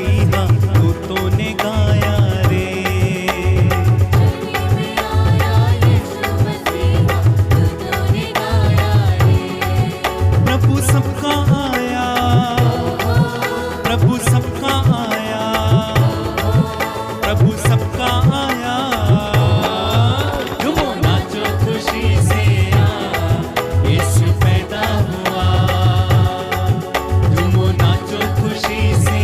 मसीहा दूतों ने गाया रे। प्रभु सबका आया, प्रभु सबका आया, प्रभु सबका आया। झूमो नाचो खुशी से यीशु पैदा हुआ। झूमो नाचो खुशी से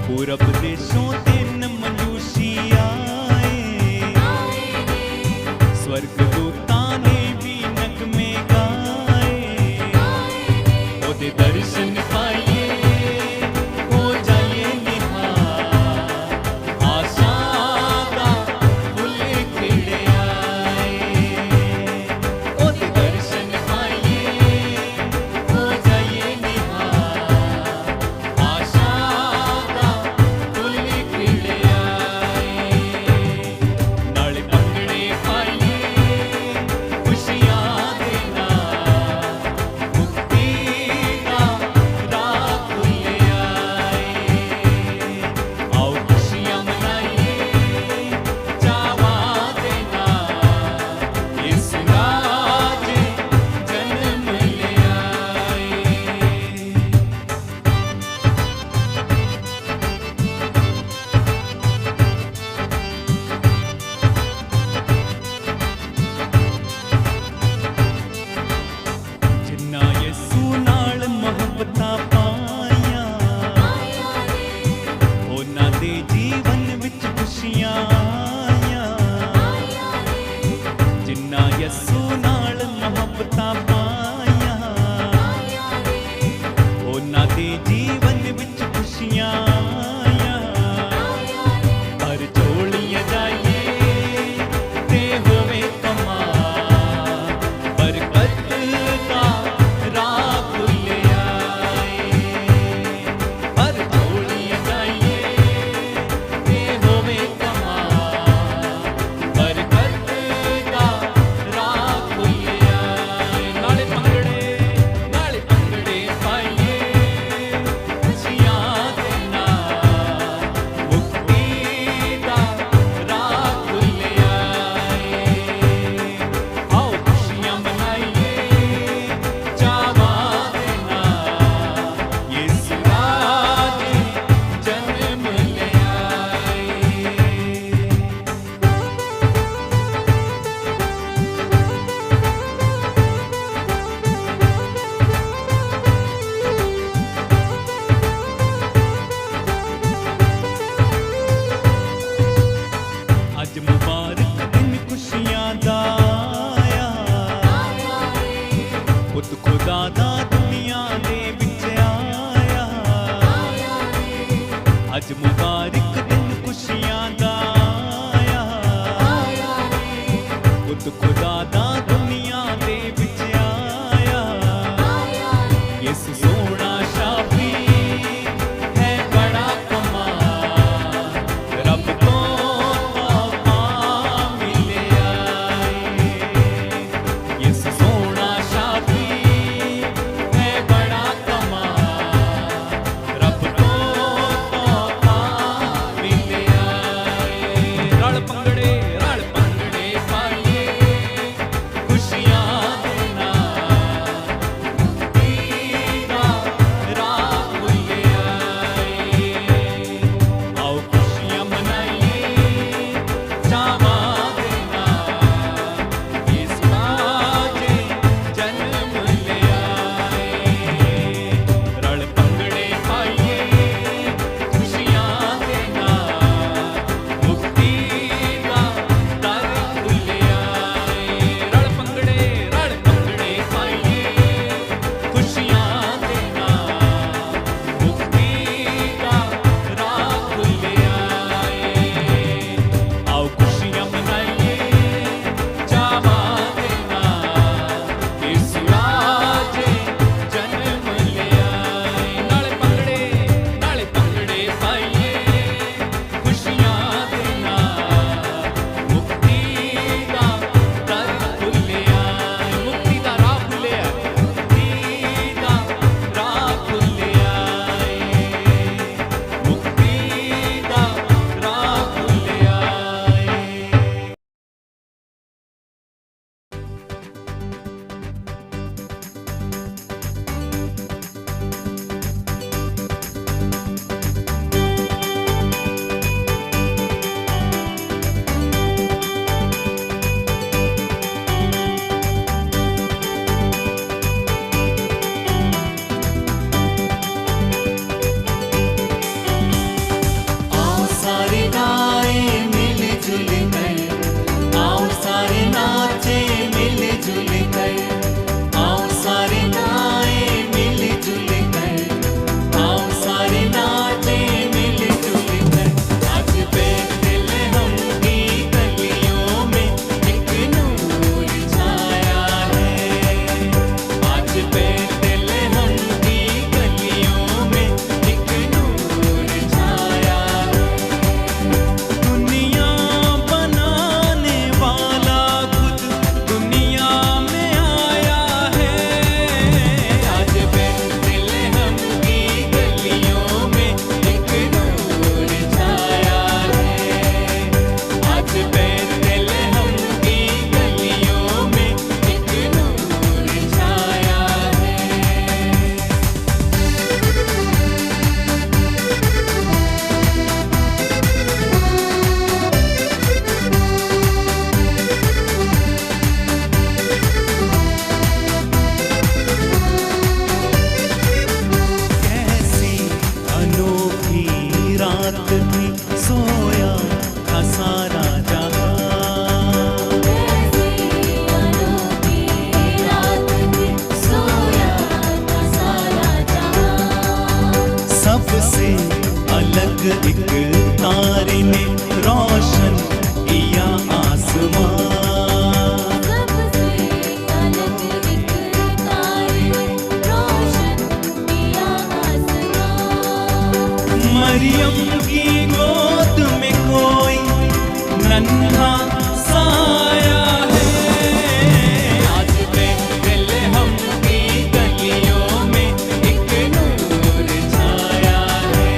पूरब देशों दिन मनुष्य आए, स्वर्गदूतां ने भी नगमे गाए। ओदे दर्शन पाइए हो जाइए निहार, आशा दा फुल खिड़े आए। ओदे दर्शन पाइए हो जाइए निहार, आशा दा फुल खिड़े आए। नाले भंगड़े पाइए खुशियां दे नाल, मुक्ति दा राह खुले आए। आओ खुशियां मनाइए चावां दे नाल, इस राज जन्म ले आए। जिन्ना यसू नाल ਮੁਹੱਬਤਾਂ ਪਾਈਆਂ, ਉਹਨਾਂ ਦੇ ਜੀਵਨ ਵਿੱਚ ਖੁਸ਼ੀਆਂ ਆਈਆਂ। ਜਿੰਨਾ ਯਸੂ ਨਾਲ ਮੁਹੱਬਤਾਂ ਪਾਈਆਂ, ਉਹਨਾਂ ਦੇ ਜੀਵਨ ਵਿੱਚ ਖੁਸ਼ੀਆਂ ਆਈਆਂ। ਪਰ ਝੋਲੀਆਂ ਜਾਈਏ ਤੇ ਹੋਵੇ ਕਮਾਲ, ਬਰਕਤ ਦਾ ਰਾਹ ਖੁੱਲ੍ਹ ਆਏ। ਪਰ ਝੋਲੀਆਂ ਜਾਈਏ ਤੇ ਹੋਵੇ ਕਮਾਲ, ਬਰਕਤ ਦਾ ਰਾਹ ਖੁੱਲ੍ਹ ਆਏ। ਨਾਲੇ ਭੰਗੜੇ ਪਾਈਏ ਖੁਸ਼ੀਆਂ ਦੇ ਨਾਲ, ਮੁਕਤੀ ਦਾ ਰਾਹ ਖੁੱਲ੍ਹ ਆਏ। ਆਓ ਖੁਸ਼ੀਆਂ ਮਨਾਈਏ ਚਾਵਾਂ ਦੇ ਨਾਲ, ਇਸ ਰਾਜ ਜਨਮ ਲੈ ਆਏ। ਅੱਜ ਮੁਬਾਰਕ ਦਿਨ ਖੁਸ਼ੀਆਂ ਦਾ ਆਇਆ, ਪੁੱਤ ਖੁਦਾ ਦਾ ਦੁਨੀਆ ਦੇ ਵਿੱਚ ਆਇਆ। ਅੱਜ ਮੁਬਾਰਕ ਦਿਨ ਖੁਸ਼ੀਆਂ ਦਾ ਆਇਆ, ਪੁੱਤ ਖੁਦਾ ਦਾ ਦੁਨੀਆ ਦੇ ਵਿੱਚ ਆਇਆ। ਯਿਸੂ ਸੋਹਣਾ ਸ਼ਾਫੀ ਹੈ ਬੜਾ ਕਮਾਲ, ਰੱਬ ਤੋਂ ਤੋਹਫ਼ਾ ਮਿਲਿਆ ਏ। ਯਿਸੂ ਸੋਹਣਾ ਸ਼ਾਫੀ ਹੈ ਬੜਾ ਕਮਾਲ, ਰੱਬ ਤੋਂ ਤੋਹਫ਼ਾ रात थी सोया था सारा सबसे अलग एक तारे ने रोशन किया आसमां। सबसे अलग एक तारे ने रोशन किया आसमां। मरियम की गोद में कोई नन्हा साया है। आज बेथलेहम की गलियों में एक नूर छाया है।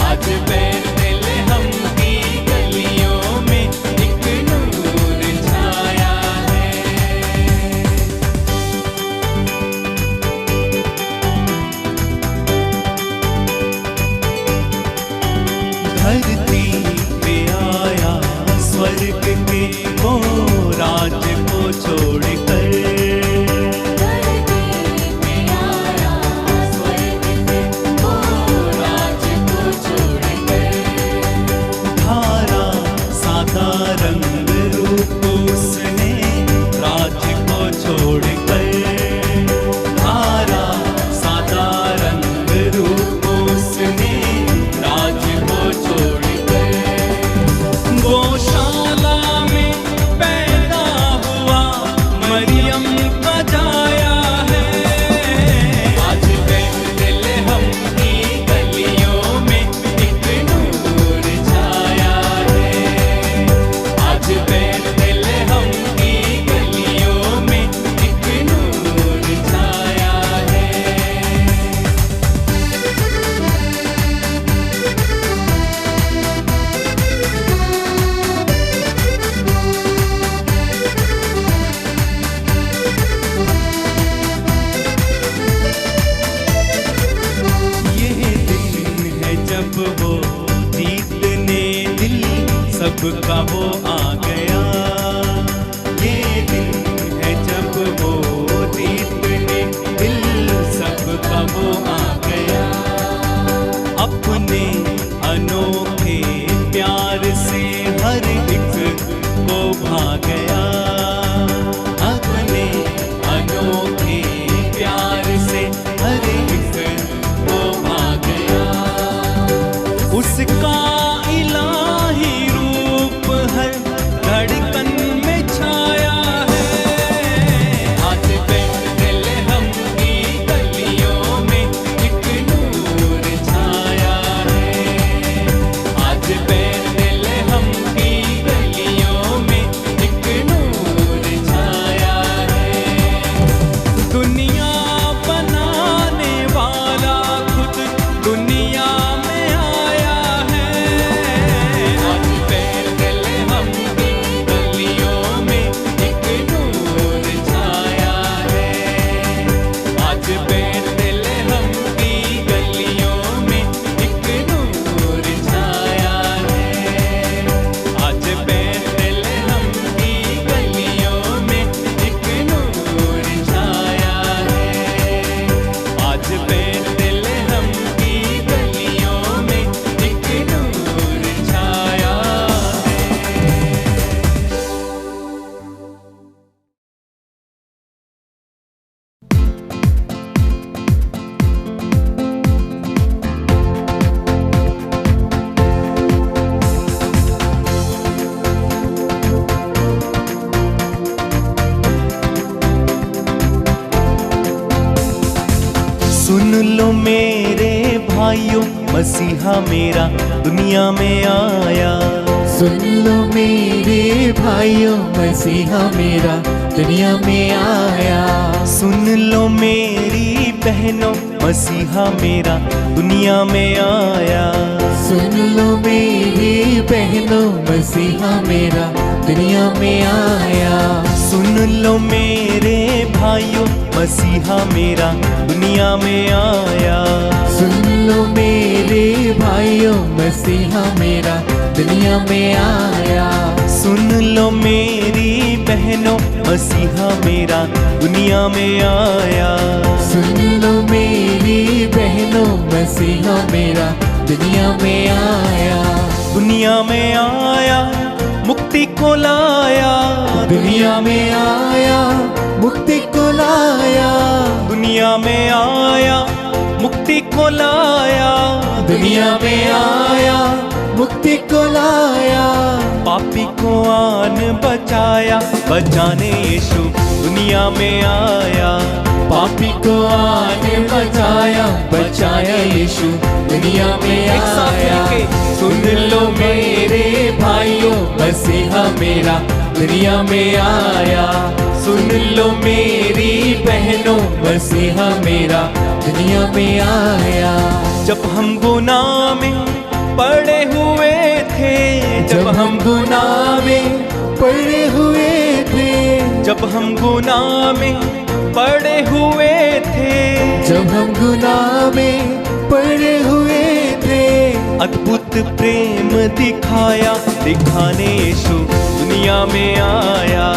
आज बेथलेहम की गलियों में एक नूर छाया है। धरती पे आया स्वर्ग के वो राज को छोड़कर। धरती पे आया स्वर्ग से वो राज को छोड़कर। धारा सादा रंग रूप उसने राज को छोड़कर। धारा सादा रंग रूप उसने राज को छोड़कर। गौशाला में पैदा हुआ मरियम का जाया है। आज बेथलेहम की गलियों में एक नूर छाया है। आज बेथलेहम की गलियों में एक नूर छाया है। ये दिन है जब वो जीतने दिल सबका वो आ गया। ये दिन है जब वो जीतने दिल सबका वो आ गया। अपने अनोखे प्यार से हर एक को भा गया। अपने अनोखे प्यार से हर एक को भा गया। उसका इलाही रूप हर धड़कन में छाया है। आज बेथलेहम की गलियों में एक नूर छाया है। आज बेथलेहम की गलियों में एक नूर छाया है। दुनिया बनाने वाला खुद दुनिया में आया है। आज बेथलेहम की गलियों में एक नूर छाया है। आज बेथलेहम की गलियों में एक नूर छाया है। आज बेथलेहम की गलियों में एक नूर छाया है। आज बेथलेहम की गलियों में एक नूर छाया सुन लो मेरे भाइयों, मसीहा मेरा दुनिया में आया। सुन लो मेरे भाइयों, मसीहा मेरा दुनिया में आया। सुन लो मेरी बहनों, मसीहा मेरा दुनिया में आया। सुन लो मेरी बहनों, मसीहा मेरा दुनिया में आया। सुन लो मेरे भाइयों, मसीहा मेरा दुनिया में आया। सुन लो मेरे भाइयों, मसीहा मेरा दुनिया में आया। सुन लो मेरी बहनों, मसीहा मेरा दुनिया में आया। सुन लो मेरी बहनों, मसीहा मेरा दुनिया में आया, दुनिया में आया मुक्ति को लाया, दुनिया में आया मुक्ति को लाया, दुनिया में आया मुक्ति को लाया, दुनिया में आया मुक्ति को लाया, पापी को आन बचाया, बचाने यीशु दुनिया में आया, पापी को आने बचाया, बचाया यीशु दुनिया में एक साथ आया। मिलके सुन लो मेरे भाइयों, मसीहा मेरा दुनिया में आया। सुन लो मेरी बहनों, मसीहा मेरा दुनिया में आया। जब हम गुनाह में पड़े हुए थे, जब हम गुनाह में पड़े हुए थे, जब हम गुनाह में पड़े हुए थे, जब हम गुनाह में पड़े हुए थे, अद्भुत प्रेम दिखाया, दिखाने यीशु दुनिया में आया,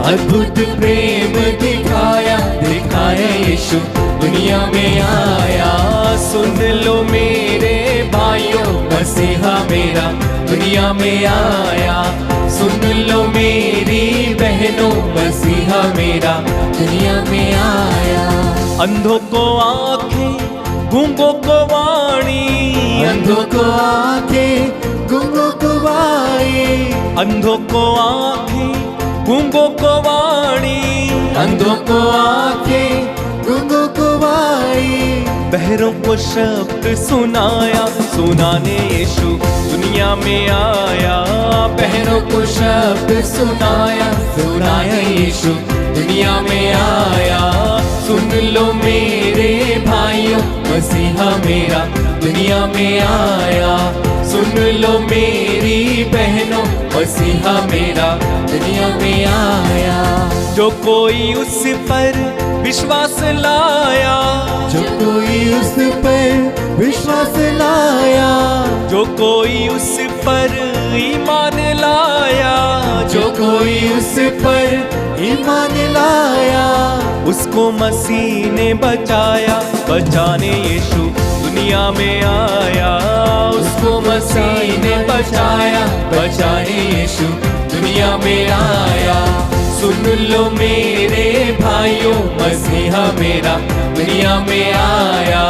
अद्भुत प्रेम दिखाया, दिखाया यीशु दुनिया में आया। सुन लो मेरे भाइयों, मसीहा मेरा दुनिया में आया। सुन लो मेरी बहनों, मसीहा मेरा दुनिया में आया। अंधों को आंखें, गूंगों को वाणी, अंधों को आंखें, गूंगों को वाणी, अंधों को आंखें, गूंगों को वाणी, अंधों को आंखें, गूंगों को वाणी, बहरों को शब्द सुनाया, सुनाने यीशु दुनिया में आया, बहनों को शब्द सुनाया, सुनाया यीशु दुनिया में आया। सुन लो मेरे भाइयों, मसीहा मेरा दुनिया में आया। सुन लो मेरी बहनों, मसीहा मेरा दुनिया में आया। जो कोई उस पर विश्वास लाया, जो कोई उस पर विश्वास लाया, जो कोई उस पर ईमान लाया, जो कोई उस पर ईमान लाया, उसको मसीह ने बचाया, बचाने यीशु दुनिया में आया, उसको मसीह ने बचाया, बचाने यीशु दुनिया में आया। सुन लो मेरे भाइयों, मसीहा मेरा दुनिया में आया।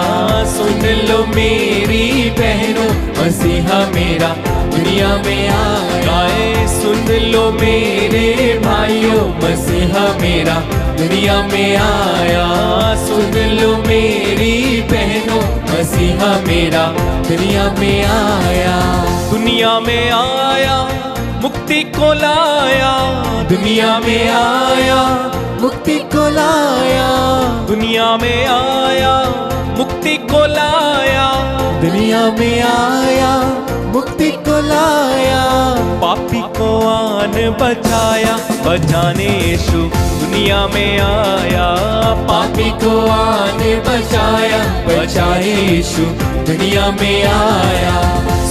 सुन लो मेरी बहनों, मसीहा मेरा दुनिया में आया। गाए सुन लो मेरे भाइयों, मसीहा मेरा दुनिया में आया। सुन लो मेरी बहनों, मसीहा मेरा दुनिया में आया। दुनिया में आया मुक्ति को लाया, दुनिया में आया मुक्ति को लाया, दुनिया में आया मुक्ति को लाया, दुनिया में आया मुक्ति को लाया। पापी को आन बचाया, बचाने यीशु दुनिया में आया, पापी को आने बचाया, बचाए यीशु दुनिया में आया।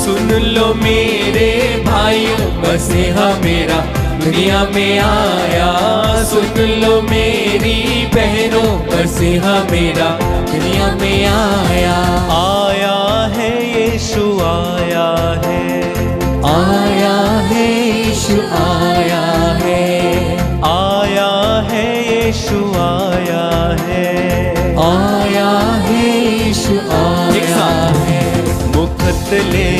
सुन लो मेरे भाइयों, मसीहा मेरा दुनिया में आया। सुन लो मेरी बहनों, मसीहा मेरा दुनिया में आया। आया है यीशु आया है, आया है यीशु आया है, आया है यीशु आया है, आया है यीशु आया है। मुकतले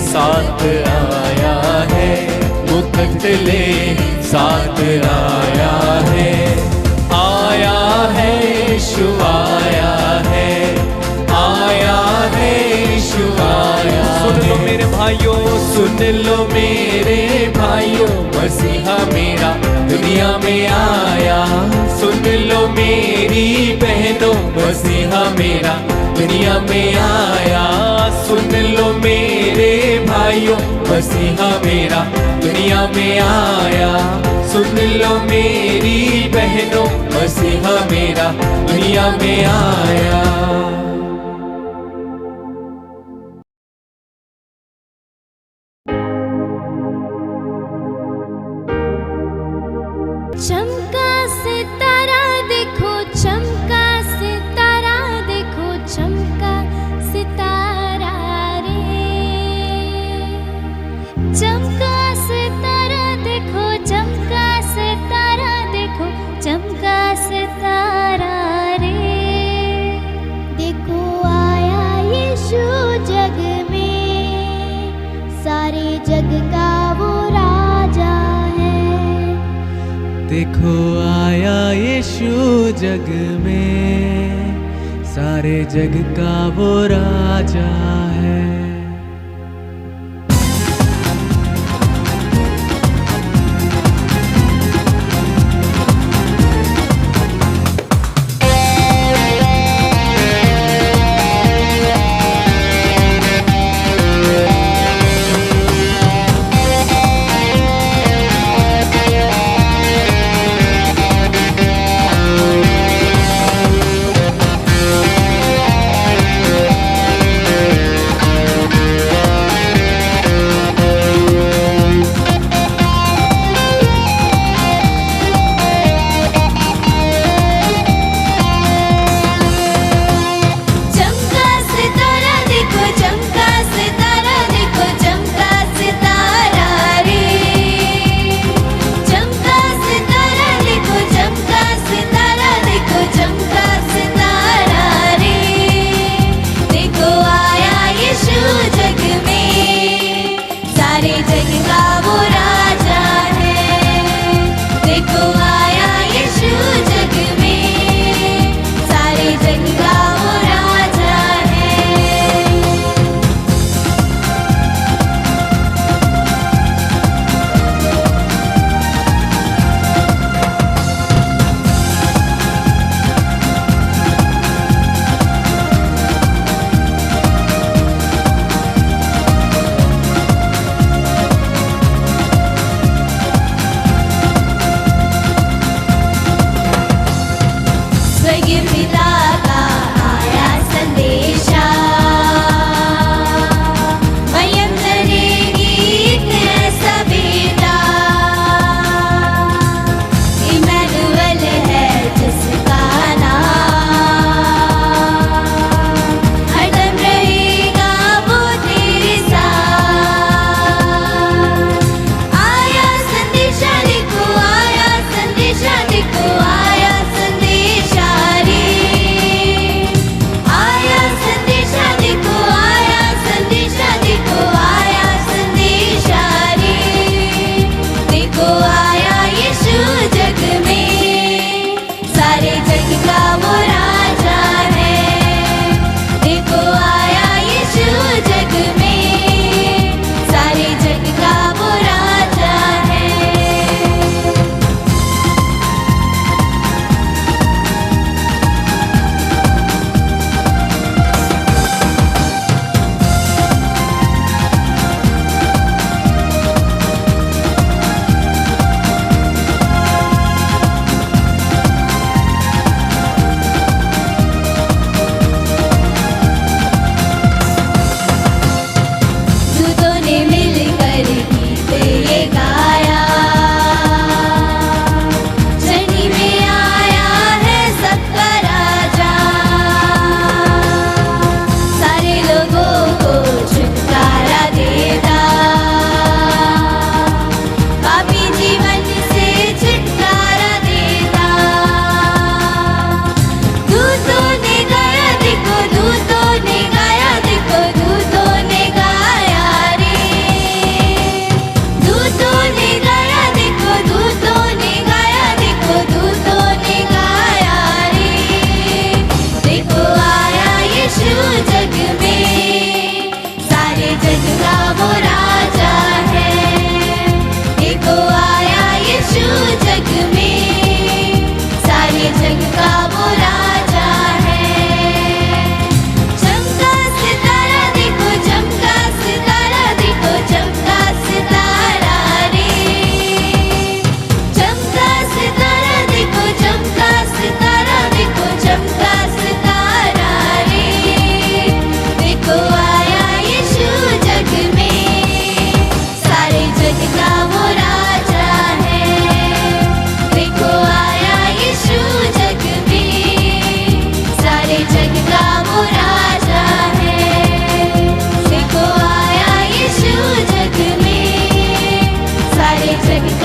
साथ आया है, मुकतले साथ आया है, आया है यीशु आया है, आया है यीशु आया। सुन लो मेरे भाइयों, सुन लो मेरे भाइयों, मसीहा मेरा दुनिया में आया। सुन लो मेरी बहनों, मसीहा मेरा दुनिया में आया। सुन लो मेरे भाइयों, मसीहा मेरा दुनिया में आया। सुन लो मेरी बहनों, मसीहा मेरा दुनिया में आया। चमका सितारा देखो, चमका सितारा देखो, चमका सितारा रे। देखो आया यीशु जग में, सारे जग का वो राजा है। जग